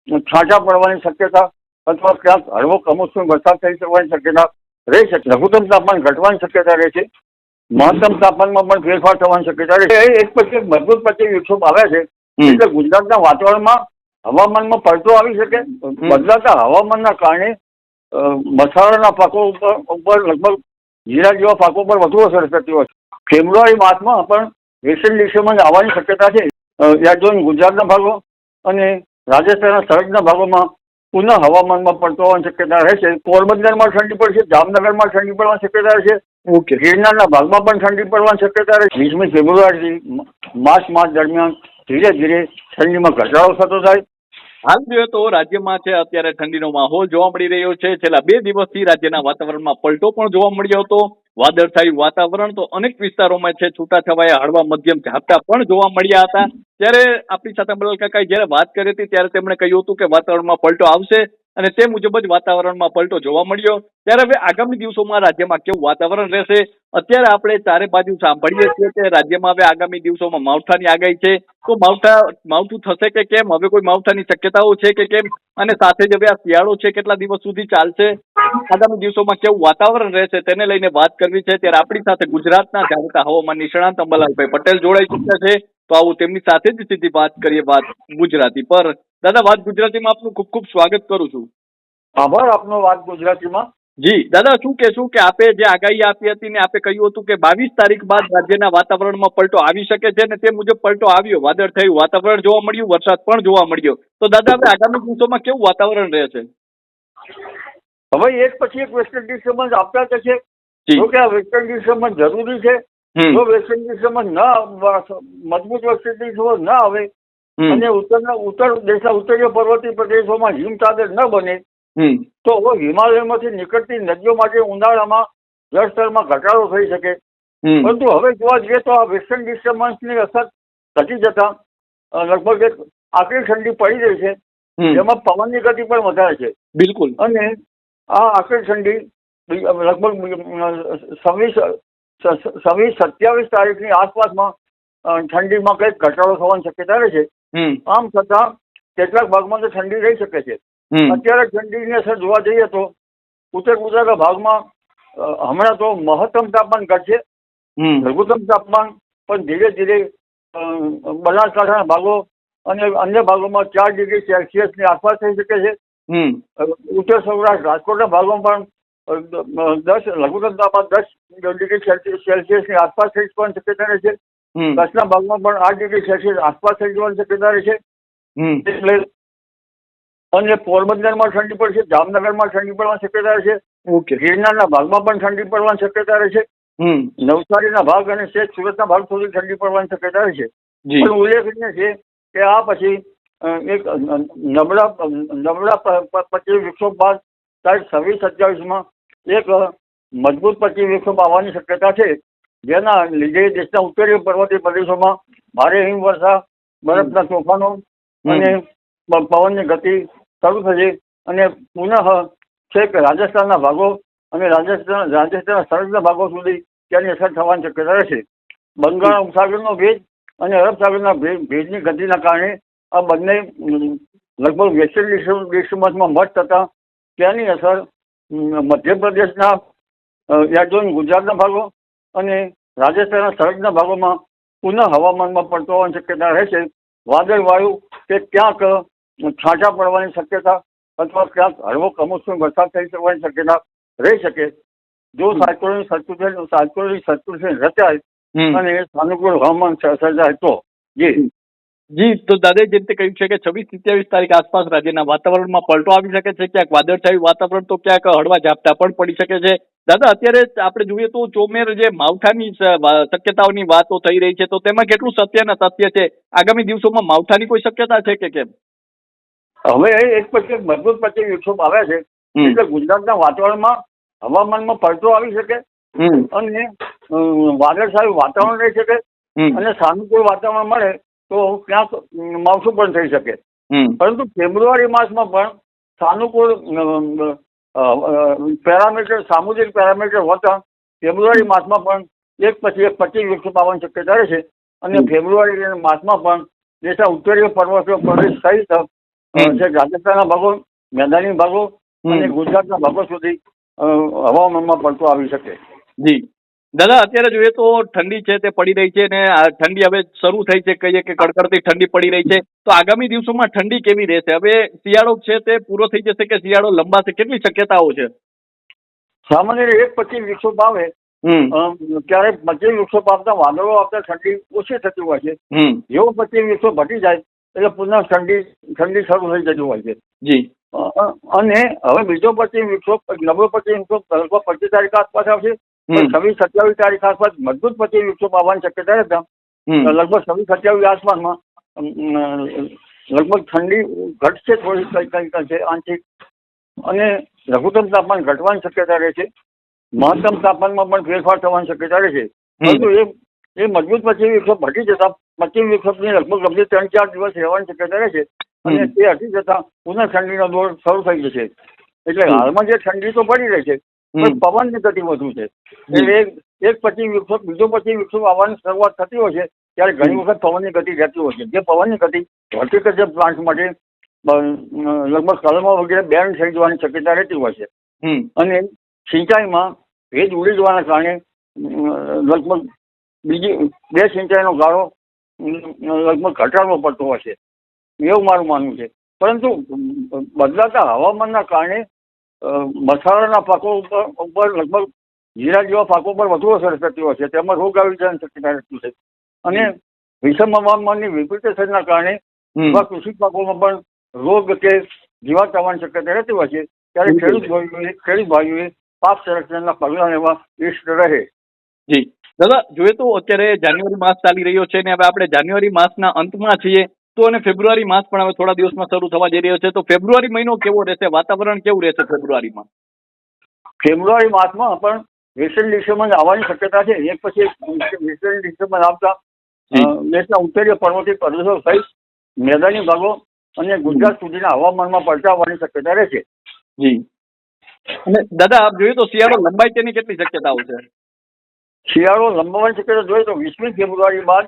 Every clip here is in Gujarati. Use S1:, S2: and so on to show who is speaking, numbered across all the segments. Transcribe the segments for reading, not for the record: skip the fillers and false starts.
S1: છાંટા પડવાની શક્યતા અથવા ક્યાંક હળવો કમોસમી વરસાદ થઈ શકવાની શક્યતા રહી શકે. લઘુત્તમ તાપમાન ઘટવાની શક્યતા રહે છે. મહત્તમ તાપમાનમાં પણ ફેરફાર થવાની શક્યતા રહે છે. એક પછી એક મજબૂત પછી વિક્ષોભ આવ્યા છે એટલે ગુજરાતના વાતાવરણમાં હવામાનમાં પલટો આવી શકે. બદલાતા હવામાનના કારણે મસાલાના પાકો ઉપર લગભગ જીરા જેવા પાકો પર વધુ અસર થતી હોય છે. ફેબ્રુઆરી માસમાં પણ વેસ્ટર્ન ડિસ્ટર્બન્સ આવવાની શક્યતા છે. યાદ ગુજરાતના ભાગો અને રાજસ્થાનના સરહદના ભાગોમાં પુનઃ હવામાનમાં પલટો આવવાની શક્યતા રહેશે. પોરબંદરમાં ઠંડી પડશે, જામનગરમાં ઠંડી પડવાની શક્યતા રહેશે. ગિરનારના ભાગમાં પણ ઠંડી પડવાની શક્યતા રહેશે. 20મી ફેબ્રુઆરીથી માર્ચ દરમિયાન ધીરે ધીરે ઠંડીમાં ઘટાડો થતો જાય.
S2: હાલ જોઈએ તો રાજ્યમાં છે અત્યારે ઠંડીનો માહોલ જોવા મળી રહ્યો છે. છેલ્લા 2 દિવસથી રાજ્યના વાતાવરણમાં પલટો પણ જોવા મળ્યો હતો. વાદળછાયું વાતાવરણ તો અનેક વિસ્તારોમાં છે, છૂટાછવાયા હળવા મધ્યમ ઝાપટા પણ જોવા મળ્યા હતા. ત્યારે આપણી સાથે અમરલાલ કાકાએ જયારે વાત કરી હતી ત્યારે તેમણે કહ્યું હતું કે વાતાવરણમાં પલટો આવશે અને તે મુજબ જ વાતાવરણમાં પલટો જોવા મળ્યો. ત્યારે હવે આગામી દિવસોમાં રાજ્યમાં કેવું વાતાવરણ રહેશે? અત્યારે આપણે ચારે બાજુ સાંભળીએ છીએ કે રાજ્યમાં હવે આગામી દિવસોમાં માવઠાની આગાહી છે. તો માવઠું થશે કે કેમ? હવે કોઈ માવઠાની શક્યતાઓ છે કે કેમ? અને સાથે જ હવે આ શિયાળો છે કેટલા દિવસ સુધી ચાલશે? આગામી દિવસોમાં કેવું વાતાવરણ રહેશે તેને લઈને વાત કરવી છે. ત્યારે આપણી સાથે ગુજરાતના જાણીતા હવામાન નિષ્ણાંત અંબાલાલભાઈ પટેલ જોડાઈ ચૂક્યા છે. તો આવું તેમની સાથે જ સીધી વાત કરીએ વાત ગુજરાતી પર. દાદા, વાત ગુજરાતીમાં આપનું ખૂબ ખૂબ સ્વાગત કરું છું.
S1: આભાર આપનો. વાત ગુજરાતીમાં.
S2: જી દાદા, શું કહેશું કે આપે જે આગાહી આપી હતી ને આપે કહ્યું હતું કે 22 તારીખ બાદ રાજ્યના વાતાવરણમાં પલટો આવી શકે છે ને તે મુજબ પલટો આવ્યો. વાદળ થયું, વાતાવરણ જોવા મળ્યું, વરસાદ પણ જોવા મળ્યો. તો દાદા, હવે આગામી દિવસોમાં કેવું વાતાવરણ રહેશે?
S1: હવે એક પછી એક વેસ્ટર્ન ડિસ્ટર્બન્સ આપતા જશે. જો કે આ વેસ્ટર્ન ડિસ્ટર્બન્સ જરૂરી છે. જો વેસ્ટર્ન ડિસ્ટર્બન્સ મજબૂત વેસ્ટર્ન ડિસ્ટર્બન્સ ન આવે અને ઉત્તરીય પર્વતીય પ્રદેશોમાં હિમચાદર ન બને તો હવે હિમાલયમાંથી નીકળતી નદીઓ માટે ઉનાળામાં જળસ્તરમાં ઘટાડો થઈ શકે. પરંતુ હવે જોવા જઈએ તો આ વેસ્ટર્ન ડિસ્ટર્બન્સની અસર ઘટી જતા લગભગ એક આકરી ઠંડી પડી રહી છે. જેમાં પવનની ગતિ પણ વધારે છે.
S2: બિલકુલ.
S1: અને આ આકરી ઠંડી લગભગ 27 તારીખની આસપાસમાં ઠંડીમાં કંઈક ઘટાડો થવાની શક્યતા રહે છે. આમ છતાં કેટલાક ભાગમાં તો ઠંડી રહી શકે છે. અત્યારે ઠંડીની અસર જોવા જઈએ તો ઉત્તર ગુજરાતના ભાગમાં હમણાં તો મહત્તમ તાપમાન ઘટશે. લઘુત્તમ તાપમાન પણ ધીરે ધીરે બનાસકાંઠાના ભાગો અને અન્ય ભાગોમાં 4 ડિગ્રી સેલ્સિયસની આસપાસ થઈ શકે છે. ઉત્તર સૌરાષ્ટ્ર રાજકોટના ભાગોમાં પણ લઘુત્તમ તાપમાન 10 ડિગ્રી સેલ્સિયસની આસપાસ થઈ જવાની શક્યતા રહે છે. કચ્છના ભાગમાં પણ 8 ડિગ્રી સેલ્સિયસ આસપાસ થઈ જવાની શક્યતા રહે છે. એટલે અને પોરબંદરમાં ઠંડી પડશે, જામનગરમાં ઠંડી પડવાની શક્યતા રહે છે. ગિરનારના ભાગમાં પણ ઠંડી પડવાની શક્યતા રહે છે. નવસારીના ભાગ અને શેખ સુરતના ભાગ સુધી ઠંડી પડવાની શક્યતા રહે છે. પણ ઉલ્લેખનીય છે કે આ પછી એક નબળા પશ્ચિમ વિક્ષોભ બાદ તારીખ 26-27માં એક મજબૂત પશ્ચિમ વિક્ષોભ આવવાની શક્યતા છે. જેના લીધે દેશના ઉત્તરીય પર્વતીય પ્રદેશોમાં ભારે હિમવર્ષા, બરફના તોફાનો અને પવનની ગતિ શરૂ થશે અને પુનઃ છેક રાજસ્થાનના ભાગો અને રાજસ્થાનના સરહદના ભાગો સુધી તેની અસર થવાની શક્યતા રહેશે. બંગાળ ઉપસાગરનો ભેજ અને અરબ સાગરના ભેજની ગતિના કારણે આ બંને લગભગ વેસ્ટર્ન ડિસ્ટર્બન્સમાં મર્જ થતા તેની અસર મધ્યપ્રદેશના ગુજરાતના ભાગો અને રાજસ્થાનના સરહદના ભાગોમાં પુનઃ હવામાનમાં પલટો આવવાની શક્યતા રહેશે. વાદળવાયુ કે ક્યાંક છાંટા પડવાની શક્યતા અથવા ક્યાંક હળવો કમોસમી વરસાદ થઈ શકવાની શક્યતા રહી શકે. જો સાયક્લોનિક સર્ક્યુલેશન રચાય અને સાનુકૂળ હવામાન સર્જાય તો.
S2: જી, તો દાદાએ જે રીતે કહ્યું છે કે 26-27 તારીખ આસપાસ રાજ્યના વાતાવરણમાં પલટો આવી શકે છે. ક્યાંક વાદળછાયું વાતાવરણ તો ક્યાંક હળવા ઝાપટા પણ પડી શકે છે. દાદા, અત્યારે આપણે જોઈએ તો ચોમેર જે માવઠાની શક્યતાઓની વાતો થઈ રહી છે તો તેમાં કેટલું સત્ય અને તથ્ય છે? આગામી દિવસોમાં માવઠાની કોઈ શક્યતા છે કે કેમ?
S1: હવે એક પછી એક મજબૂત પછી વિક્ષોભ આવ્યા છે એટલે ગુજરાતના વાતાવરણમાં હવામાનમાં પલટો આવી શકે અને વાદળછાયું વાતાવરણ રહી શકે અને સાનુકૂળ વાતાવરણ મળે તો ક્યાંક માવઠું પણ થઈ શકે. પરંતુ ફેબ્રુઆરી માસમાં પણ સાનુકૂળ સામુદ્રિક પેરામીટર હોતા ફેબ્રુઆરી માસમાં પણ એક પછી એક પશ્ચિમ વિક્ષોભ આવવાની શક્યતા રહેશે અને ફેબ્રુઆરી માસમાં પણ દેશના ઉત્તરીય પર્વતીય પ્રદેશ સહિત છે રાજસ્થાનના ભાગો, મેદાની ભાગો અને ગુજરાતના ભાગો સુધી હવામાનમાં પલટો આવી શકે.
S2: જી દાદા, અત્યારે જોઈએ તો ઠંડી છે તે પડી રહી છે ને આ ઠંડી હવે શરૂ થઈ છે, કહીએ કે કડકડતી ઠંડી પડી રહી છે, તો આગામી દિવસોમાં ઠંડી કેવી રહેશે? હવે શિયાળો છે તે પૂરો થઈ જશે કે શિયાળો લંબાશે? કેટલી શક્યતાઓ છે?
S1: સામાન્ય રીતે 1-25 વિક્ષોપ આવે ત્યારે 25 વિક્ષોપ આવતા વાદળો આવતા ઠંડી ઓછી થતી હોય છે. જેવો 25 વિક્ષોપ હટી જાય એટલે પુનઃ ઠંડી શરૂ થઈ જતી હોય છે.
S2: જી.
S1: અને હવે બીજો 25 વિક્ષોપ, નવો 25 વિક્ષોપ લગભગ 25 તારીખ આસપાસ આવશે. 26-27 તારીખ આસપાસ મજબૂત 25 વિક્ષોપ આવવાની શક્યતા રહેતા લગભગ 26-27 આસપાસમાં લગભગ ઠંડી ઘટશે થોડી, કઈ છે આંશિક, અને લઘુત્તમ તાપમાન ઘટવાની શક્યતા રહે છે. મહત્તમ તાપમાનમાં પણ ફેરફાર થવાની શક્યતા રહે છે. પરંતુ એ મજબૂત 25 વિક્ષોપ હટી જતા 25 વિક્ષોપની લગભગ 3-4 દિવસ રહેવાની શક્યતા રહે છે અને તે હટી જતા પુનઃ ઠંડીનો દોર શરૂ થઈ જશે. એટલે હાલમાં જે ઠંડી તો પડી રહી છે પણ પવનની ગતિ વધુ છે. એટલે એક 25 વિક્ષોપ બીજો 25 વિક્ષોપ આવવાની શરૂઆત થતી હોય છે ત્યારે ઘણી વખત પવનની ગતિ રહેતી હોય છે. જે પવનની ગતિ હોર્ટિકલ્ચર પ્લાન્ટ માટે લગભગ કલમો વગેરે બેન થઈ જવાની શક્યતા રહેતી હોય છે. અને સિંચાઈમાં ભેજ ઉડી જવાના કારણે લગભગ બીજી 2 સિંચાઈનો ગાળો લગભગ ઘટાડવો પડતો હોય છે, એવું મારું માનવું છે. પરંતુ બદલાતા હવામાનના કારણે મસાલાના પાકો ઉપર લગભગ જીરા જેવા પાકો પર વધુ અસર થતી હોય છે, તેમાં રોગ આવી જવાની શક્યતા રહેતી છે. અને વિષમ હવામાનની વિપરીત અસરના કારણે કૃષિ પાકોમાં પણ રોગ કે જીવાત આવવાની શક્યતા રહેતી હોય છે. ત્યારે ખેડૂત ભાઈઓએ પાક સંરક્ષણના પગલાં લેવા ઇષ્ટ રહે.
S2: જી દાદા, જોઈએ તો અત્યારે જાન્યુઆરી માસ ચાલી રહ્યો છે ને હવે આપણે જાન્યુઆરી માસના અંતમાં છીએ તો અને ફેબ્રુઆરી માસ પણ હવે થોડા દિવસમાં શરૂ થવા જઈ રહ્યો છે, તો ફેબ્રુઆરી મહિનો કેવો રહેશે? વાતાવરણ કેવું રહેશે ફેબ્રુઆરીમાં?
S1: ફેબ્રુઆરી માસમાં પણ વેસ્ટર્ન ડિસ્ટર્બન્સ આવવાની શક્યતા છે. એક પછી એક વેસ્ટર્ન ડિસ્ટર્બન્સ આવતા દેશના ઉત્તરીય પર્વતીય પ્રદેશો સહિત મેદાની ભાગો અને ગુજરાત સુધીના હવામાનમાં પલટા આવવાની શક્યતા રહેશે.
S2: જી. અને દાદા, આપ જોઈએ તો શિયાળો લંબાઈ તેની કેટલી શક્યતાઓ છે?
S1: શિયાળો લંબાવવાની શક્યતા જોઈએ તો 20મી ફેબ્રુઆરી બાદ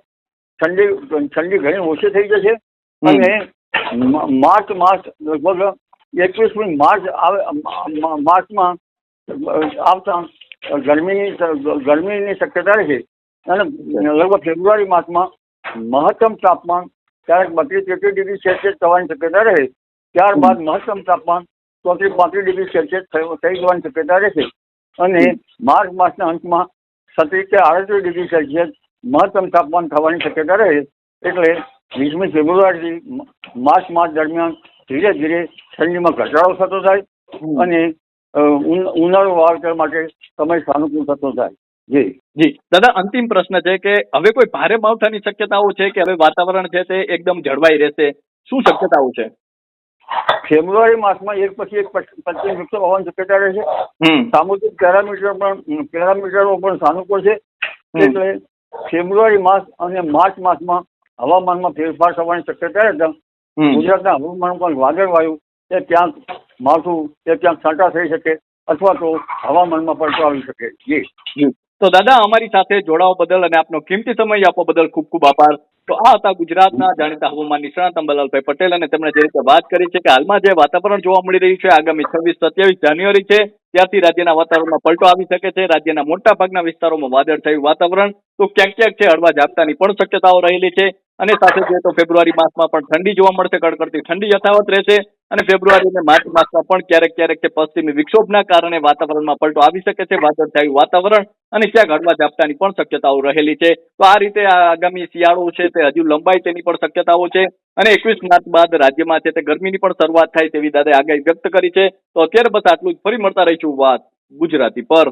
S1: ઠંડી ઘણી ઓછી થઈ જશે અને માર્ચ માસ લગભગ 21મી માર્ચમાં આવતા ગરમીની શક્યતા રહેશે. અને લગભગ ફેબ્રુઆરી માસમાં મહત્તમ તાપમાન ક્યારેક 32-33 ડિગ્રી સેલ્સિયસ થવાની શક્યતા રહે. ત્યારબાદ મહત્તમ તાપમાન 34-35 ડિગ્રી સેલ્સિયસ થઈ જવાની શક્યતા રહેશે. અને માર્ચ માસના અંતમાં 37-38 ડિગ્રી સેલ્સિયસ મહત્તમ તાપમાન થવાની શક્યતા રહે. એટલે 20મી ફેબ્રુઆરીથી માર્ચ માસ દરમિયાન ધીરે ધીરે ઠંડીમાં ઘટાડો થતો થાય અને ઉનાળુ વાવેતર માટે સમય સાનુકૂળ થતો થાય. જી
S2: દાદા, અંતિમ પ્રશ્ન છે કે હવે કોઈ ભારે માવઠાની શક્યતાઓ છે કે હવે વાતાવરણ છે તે એકદમ જળવાઈ રહેશે? શું શક્યતાઓ છે?
S1: ફેબ્રુઆરી માસમાં એક પછી એક 25 વિક્ષોપ આવવાની શક્યતા રહેશે. સામુદ્રિક પેરામીટરો પણ સાનુકૂળ છે. એટલે ફેબ્રુઆરી માસ અને માર્ચ માસમાં હવામાનમાં ફેરફાર થવાની શક્યતા રહેતા ગુજરાતના હવામાન પણ વાદળવાયુ એ ક્યાંક માવઠું એ ક્યાંક છાંટા થઈ શકે અથવા તો હવામાનમાં પલટો આવી શકે. જી.
S2: તો દાદા, અમારી સાથે જોડાવા બદલ અને આપનો કિંમતી સમય આપવા બદલ ખૂબ ખૂબ આભાર. તો આ હતા ગુજરાતના જાણીતા હવામાન નિષ્ણાત અંબાલાલભાઈ પટેલ, અને તેમણે જે રીતે વાત કરી છે કે હાલમાં જે વાતાવરણ જોવા મળી રહ્યું છે આગામી 26-27 જાન્યુઆરી છે ત્યારથી રાજ્યના વાતાવરણમાં પલટો આવી શકે છે. રાજ્યના મોટા ભાગના વિસ્તારોમાં વાદળછાયું વાતાવરણ, તો ક્યાંક ક્યાંક છે હળવા ઝાપટાની પણ શક્યતાઓ રહેલી છે. અને સાથે જોઈએ તો ફેબ્રુઆરી માસમાં પણ ઠંડી જોવા મળશે, કડકડતી ઠંડી યથાવત રહેશે. અને ફેબ્રુઆરી અને માર્ચ માસમાં પણ ક્યારેક ક્યારેક પશ્ચિમી વિક્ષોભના કારણે વાતાવરણમાં પલટો આવી શકે છે, વાદળછાયું વાતાવરણ અને ક્યાંક હળવા ઝાપટાની પણ શક્યતાઓ રહેલી છે. તો આ રીતે આ આગામી શિયાળો છે તે હજુ લંબાઈ તેની પણ શક્યતાઓ છે. અને 21 માર્ચ બાદ રાજ્યમાં છે તે ગરમીની પણ શરૂઆત થાય તેવી દાદાએ આગાહી વ્યક્ત કરી છે. તો અત્યારે બસ આટલું જ. ફરી મળતા રહીશું વાત ગુજરાતી પર.